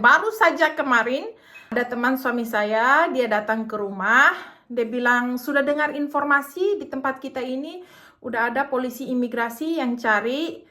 Baru saja kemarin ada teman suami saya, dia datang ke rumah, dia bilang sudah dengar informasi di tempat kita ini udah ada polisi imigrasi yang cari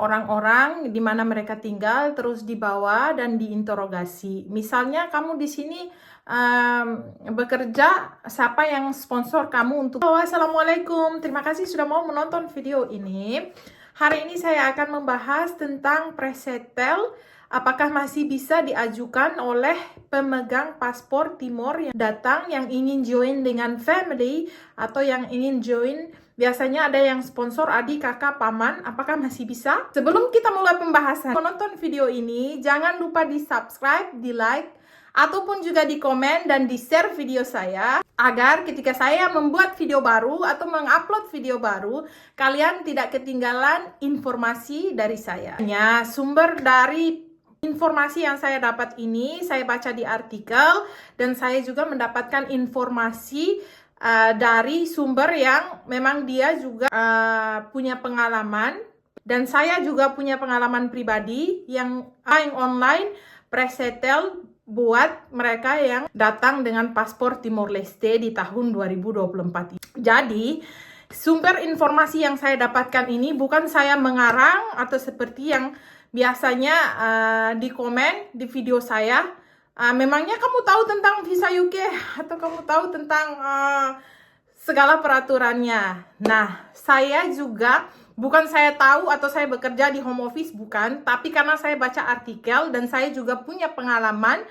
orang-orang di mana mereka tinggal, terus dibawa dan diinterogasi. Misalnya kamu di sini bekerja, siapa yang sponsor kamu untuk... Assalamualaikum, terima kasih sudah mau menonton video ini. Hari ini saya akan membahas tentang presetel. Apakah masih bisa diajukan oleh pemegang paspor Timor yang datang, yang ingin join dengan family, atau yang ingin join, biasanya ada yang sponsor adik, kakak, paman, apakah masih bisa? Sebelum kita mulai pembahasan, menonton video ini, jangan lupa di subscribe, di like, ataupun juga di komen dan di share video saya, agar ketika saya membuat video baru atau mengupload video baru, kalian tidak ketinggalan informasi dari saya. Sumber dari informasi yang saya dapat ini, saya baca di artikel, dan saya juga mendapatkan informasi dari sumber yang memang dia juga punya pengalaman, dan saya juga punya pengalaman pribadi yang online presetel buat mereka yang datang dengan paspor Timor Leste di tahun 2024. Jadi, sumber informasi yang saya dapatkan ini bukan saya mengarang atau seperti yang biasanya di komen di video saya, memangnya kamu tahu tentang visa UK atau kamu tahu tentang segala peraturannya. Nah, saya juga bukan saya tahu atau saya bekerja di home office, bukan, tapi karena saya baca artikel dan saya juga punya pengalaman,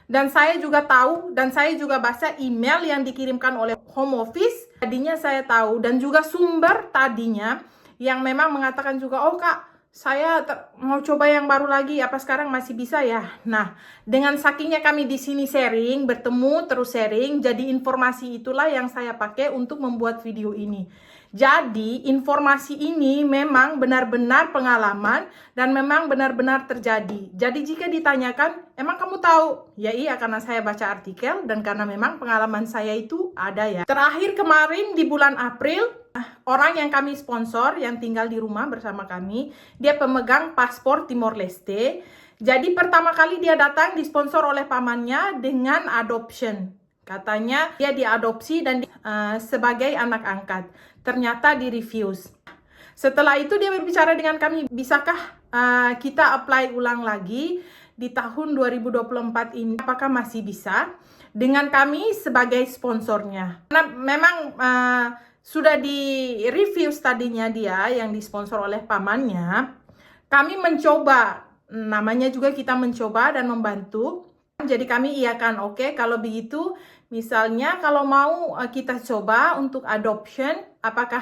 dan saya juga tahu, dan saya juga baca email yang dikirimkan oleh home office, tadinya saya tahu, dan juga sumber tadinya yang memang mengatakan juga, oh kak, saya mau coba yang baru lagi, apa sekarang masih bisa ya? Nah, dengan sakingnya kami di sini sharing, bertemu terus sharing, jadi informasi itulah yang saya pakai untuk membuat video ini. Jadi, informasi ini memang benar-benar pengalaman dan memang benar-benar terjadi. Jadi, jika ditanyakan, emang kamu tahu? Ya iya, karena saya baca artikel dan karena memang pengalaman saya itu ada ya. Terakhir kemarin di bulan April, orang yang kami sponsor, yang tinggal di rumah bersama kami, dia pemegang paspor Timor Leste. Jadi pertama kali dia datang disponsor oleh pamannya dengan adoption. Katanya dia diadopsi dan sebagai anak angkat. Ternyata di refuse. Setelah itu dia berbicara dengan kami, bisakah kita apply ulang lagi di tahun 2024 ini? Apakah masih bisa? Dengan kami sebagai sponsornya. Karena memang sudah di review tadinya dia yang disponsor oleh pamannya. Kami mencoba, namanya juga kita mencoba dan membantu. Jadi kami iakan, oke, kalau begitu misalnya kalau mau kita coba untuk adoption, apakah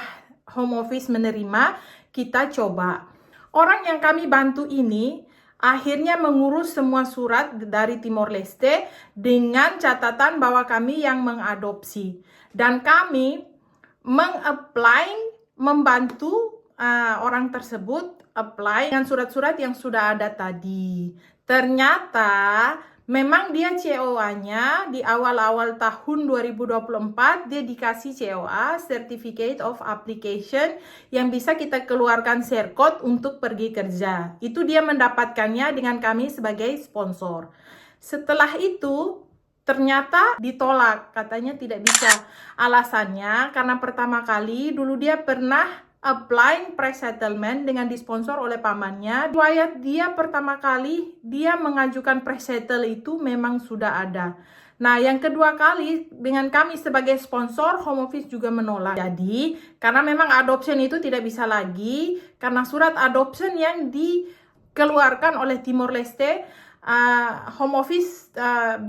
home office menerima, kita coba. Orang yang kami bantu ini akhirnya mengurus semua surat dari Timor Leste dengan catatan bahwa kami yang mengadopsi. Dan kami membantu orang tersebut apply dengan surat-surat yang sudah ada tadi. Ternyata memang dia COA-nya di awal-awal tahun 2024 dia dikasih COA, Certificate of Application, yang bisa kita keluarkan share code untuk pergi kerja. Itu dia mendapatkannya dengan kami sebagai sponsor. Setelah itu ternyata ditolak, katanya tidak bisa. Alasannya karena pertama kali dulu dia pernah applying pre-settlement dengan disponsor oleh pamannya. Riwayat dia pertama kali dia mengajukan pre-settle itu memang sudah ada. Nah, yang kedua kali dengan kami sebagai sponsor, home office juga menolak. Jadi, karena memang adoption itu tidak bisa lagi, karena surat adoption yang dikeluarkan oleh Timor Leste, home office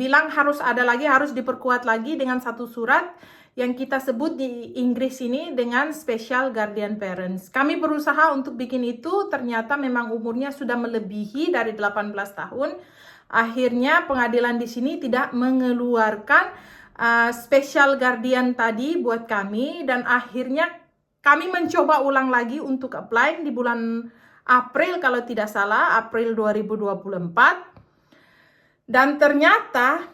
bilang harus ada lagi, harus diperkuat lagi dengan satu surat yang kita sebut di Inggris ini dengan Special Guardian Parents. Kami berusaha untuk bikin itu, ternyata memang umurnya sudah melebihi dari 18 tahun. Akhirnya pengadilan di sini tidak mengeluarkan Special Guardian tadi buat kami, dan akhirnya kami mencoba ulang lagi untuk apply di bulan April kalau tidak salah, April 2024. Dan ternyata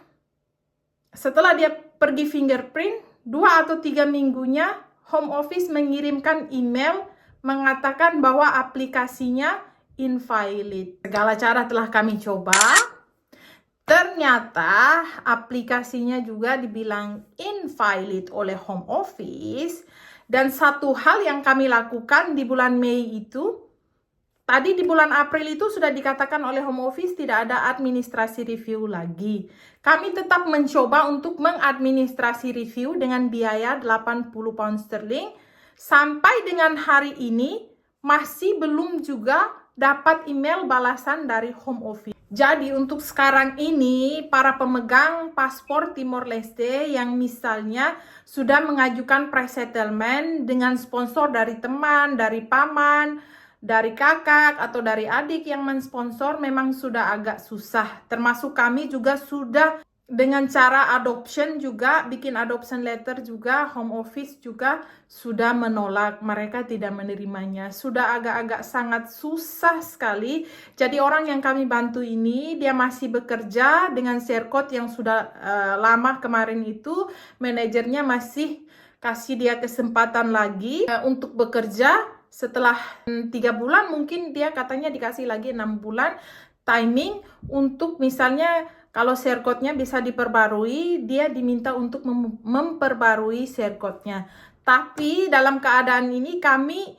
setelah dia pergi fingerprint, 2 atau 3 minggunya home office mengirimkan email mengatakan bahwa aplikasinya invalid. Segala cara telah kami coba, ternyata aplikasinya juga dibilang invalid oleh Home Office. Dan satu hal yang kami lakukan di bulan Mei itu, tadi di bulan April itu sudah dikatakan oleh Home Office tidak ada administrasi review lagi. Kami tetap mencoba untuk mengadministrasi review dengan biaya 80 pound sterling. Sampai dengan hari ini masih belum juga dapat email balasan dari Home Office. Jadi untuk sekarang ini para pemegang paspor Timor Leste yang misalnya sudah mengajukan pre-settlement dengan sponsor dari teman, dari paman, dari kakak atau dari adik yang mensponsor, memang sudah agak susah. Termasuk kami juga sudah dengan cara adoption juga, bikin adoption letter juga, Home Office juga sudah menolak, mereka tidak menerimanya. Sudah agak-agak sangat susah sekali. Jadi orang yang kami bantu ini, dia masih bekerja dengan share code yang sudah lama kemarin itu, manajernya masih kasih dia kesempatan lagi untuk bekerja. Setelah 3 bulan mungkin dia katanya dikasih lagi 6 bulan timing untuk misalnya kalau share code-nya bisa diperbarui, dia diminta untuk memperbarui share code-nya. Tapi dalam keadaan ini kami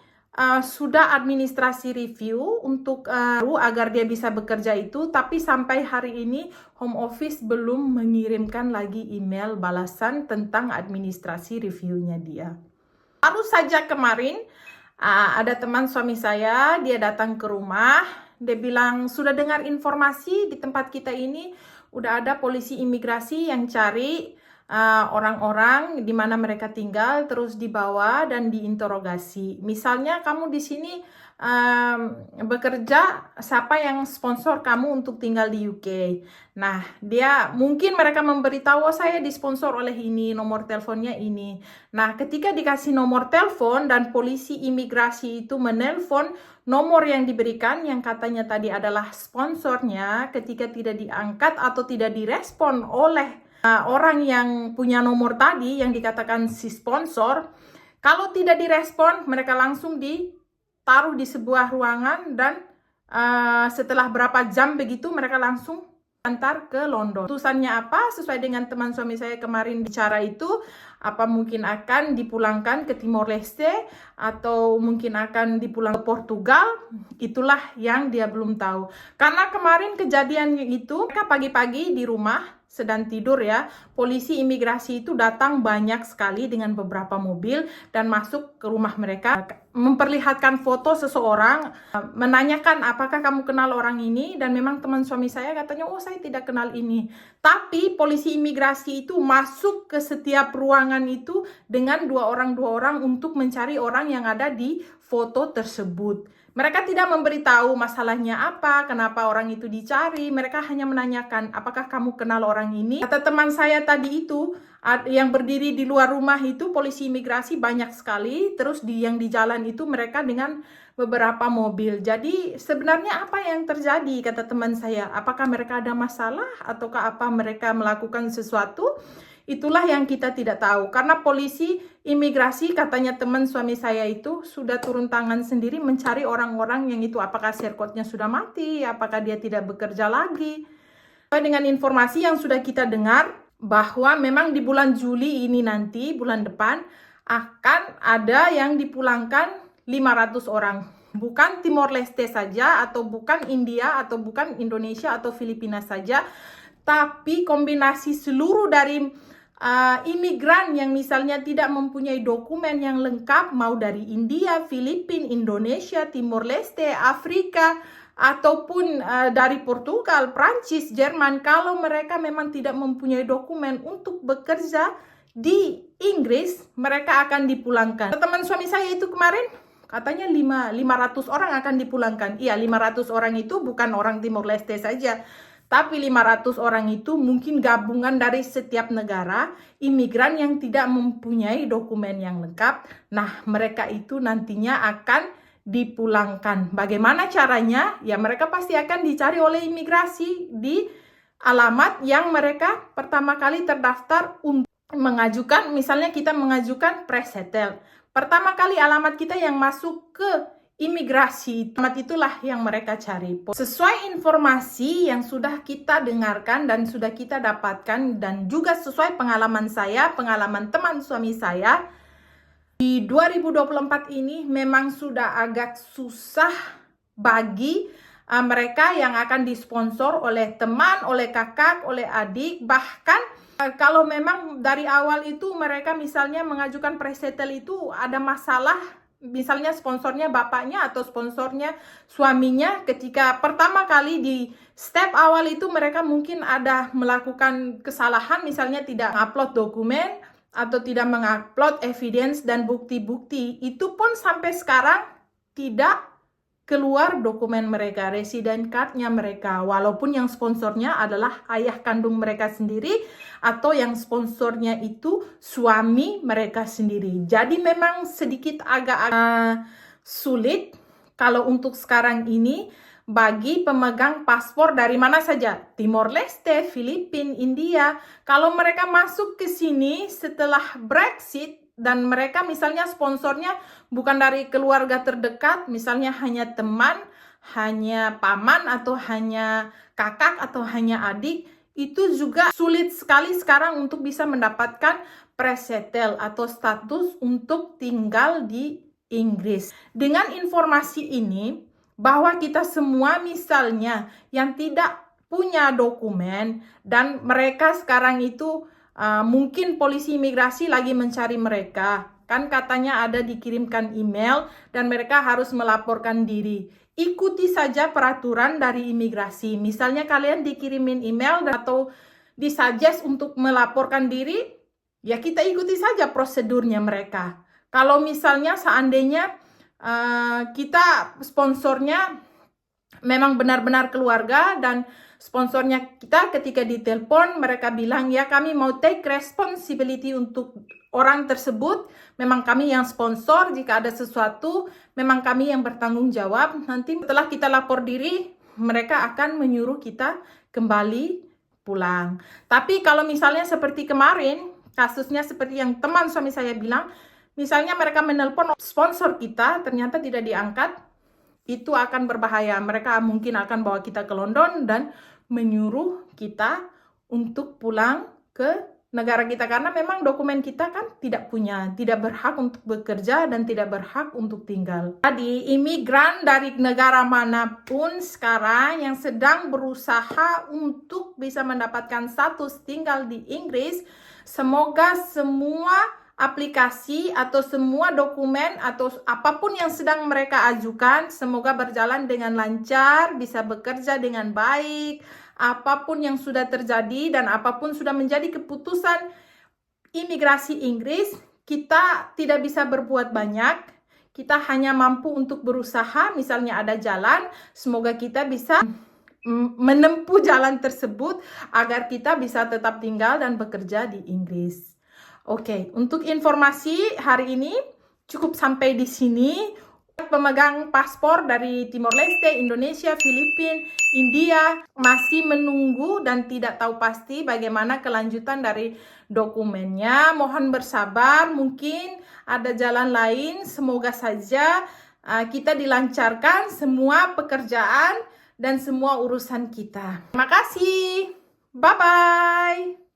sudah administrasi review untuk agar dia bisa bekerja itu, tapi sampai hari ini Home Office belum mengirimkan lagi email balasan tentang administrasi review-nya dia. Baru saja kemarin ada teman suami saya, dia datang ke rumah, dia bilang sudah dengar informasi di tempat kita ini udah ada polisi imigrasi yang cari orang-orang di mana mereka tinggal, terus dibawa dan diinterogasi. Misalnya kamu di sini bekerja, siapa yang sponsor kamu untuk tinggal di UK? Nah, dia mungkin mereka memberitahu, oh, saya disponsor oleh ini, nomor teleponnya ini. Nah, ketika dikasih nomor telepon dan polisi imigrasi itu menelpon nomor yang diberikan yang katanya tadi adalah sponsornya, ketika tidak diangkat atau tidak direspon oleh orang yang punya nomor tadi yang dikatakan si sponsor, kalau tidak direspon mereka langsung ditaruh di sebuah ruangan dan setelah berapa jam begitu mereka langsung antar ke London. Putusannya apa? Sesuai dengan teman suami saya kemarin bicara itu, apa mungkin akan dipulangkan ke Timor Leste atau mungkin akan dipulang ke Portugal, itulah yang dia belum tahu. Karena kemarin kejadiannya itu, mereka pagi-pagi di rumah sedang tidur ya, polisi imigrasi itu datang banyak sekali dengan beberapa mobil dan masuk ke rumah mereka, memperlihatkan foto seseorang, menanyakan apakah kamu kenal orang ini, dan memang teman suami saya katanya, oh saya tidak kenal ini. Tapi polisi imigrasi itu masuk ke setiap ruangan itu dengan dua orang untuk mencari orang yang ada di foto tersebut. Mereka tidak memberitahu masalahnya apa, kenapa orang itu dicari. Mereka hanya menanyakan, apakah kamu kenal orang ini? Kata teman saya tadi itu, yang berdiri di luar rumah itu polisi imigrasi banyak sekali. Terus yang di jalan itu mereka dengan beberapa mobil. Jadi sebenarnya apa yang terjadi, kata teman saya? Apakah mereka ada masalah ataukah apa mereka melakukan sesuatu? Itulah yang kita tidak tahu. Karena polisi imigrasi, katanya teman suami saya itu sudah turun tangan sendiri mencari orang-orang yang itu. Apakah share code-nya sudah mati? Apakah dia tidak bekerja lagi? Dengan informasi yang sudah kita dengar, bahwa memang di bulan Juli ini nanti, bulan depan, akan ada yang dipulangkan 500 orang. Bukan Timor Leste saja, atau bukan India, atau bukan Indonesia, atau Filipina saja, tapi kombinasi seluruh dari imigran yang misalnya tidak mempunyai dokumen yang lengkap, mau dari India, Filipina, Indonesia, Timor Leste, Afrika, ataupun dari Portugal, Prancis, Jerman, kalau mereka memang tidak mempunyai dokumen untuk bekerja di Inggris, mereka akan dipulangkan. Teman suami saya itu kemarin katanya 500 orang akan dipulangkan. Iya, 500 orang itu bukan orang Timor Leste saja, tapi 500 orang itu mungkin gabungan dari setiap negara, imigran yang tidak mempunyai dokumen yang lengkap. Nah, mereka itu nantinya akan dipulangkan. Bagaimana caranya? Ya, mereka pasti akan dicari oleh imigrasi di alamat yang mereka pertama kali terdaftar untuk mengajukan. Misalnya kita mengajukan pre-settle. Pertama kali alamat kita yang masuk ke imigrasi. Itulah yang mereka cari. Sesuai informasi yang sudah kita dengarkan dan sudah kita dapatkan, dan juga sesuai pengalaman saya, pengalaman teman suami saya, di 2024 ini memang sudah agak susah bagi mereka yang akan disponsor oleh teman, oleh kakak, oleh adik. Bahkan kalau memang dari awal itu mereka misalnya mengajukan presetel itu ada masalah, misalnya sponsornya bapaknya atau sponsornya suaminya, ketika pertama kali di step awal itu mereka mungkin ada melakukan kesalahan, misalnya tidak upload dokumen atau tidak mengupload evidence dan bukti-bukti, itu pun sampai sekarang tidak keluar dokumen mereka, resident card-nya mereka, walaupun yang sponsornya adalah ayah kandung mereka sendiri atau yang sponsornya itu suami mereka sendiri. Jadi memang sedikit agak sulit kalau untuk sekarang ini bagi pemegang paspor dari mana saja, Timor Leste, Filipina, India. Kalau mereka masuk ke sini setelah Brexit dan mereka misalnya sponsornya bukan dari keluarga terdekat, misalnya hanya teman, hanya paman, atau hanya kakak, atau hanya adik, itu juga sulit sekali sekarang untuk bisa mendapatkan presetel atau status untuk tinggal di Inggris. Dengan informasi ini, bahwa kita semua misalnya yang tidak punya dokumen dan mereka sekarang itu mungkin polisi imigrasi lagi mencari mereka. Kan katanya ada dikirimkan email dan mereka harus melaporkan diri. Ikuti saja peraturan dari imigrasi. Misalnya kalian dikirimin email atau disuggest untuk melaporkan diri, ya kita ikuti saja prosedurnya mereka. Kalau misalnya seandainya kita sponsornya memang benar-benar keluarga dan sponsornya kita ketika ditelepon mereka bilang ya kami mau take responsibility untuk orang tersebut, memang kami yang sponsor, jika ada sesuatu memang kami yang bertanggung jawab. Nanti setelah kita lapor diri mereka akan menyuruh kita kembali pulang. Tapi kalau misalnya seperti kemarin kasusnya seperti yang teman suami saya bilang, misalnya mereka menelpon sponsor kita ternyata tidak diangkat, itu akan berbahaya. Mereka mungkin akan bawa kita ke London dan menyuruh kita untuk pulang ke negara kita. Karena memang dokumen kita kan tidak berhak untuk bekerja dan tidak berhak untuk tinggal. Jadi imigran dari negara manapun sekarang yang sedang berusaha untuk bisa mendapatkan status tinggal di Inggris, semoga semua aplikasi atau semua dokumen atau apapun yang sedang mereka ajukan semoga berjalan dengan lancar, bisa bekerja dengan baik. Apapun yang sudah terjadi dan apapun sudah menjadi keputusan imigrasi Inggris, kita tidak bisa berbuat banyak. Kita hanya mampu untuk berusaha, misalnya ada jalan, semoga kita bisa menempuh jalan tersebut agar kita bisa tetap tinggal dan bekerja di Inggris. Oke, untuk informasi hari ini cukup sampai di sini. Pemegang paspor dari Timor Leste, Indonesia, Filipina, India masih menunggu dan tidak tahu pasti bagaimana kelanjutan dari dokumennya. Mohon bersabar, mungkin ada jalan lain. Semoga saja kita dilancarkan semua pekerjaan dan semua urusan kita. Terima kasih. Bye-bye.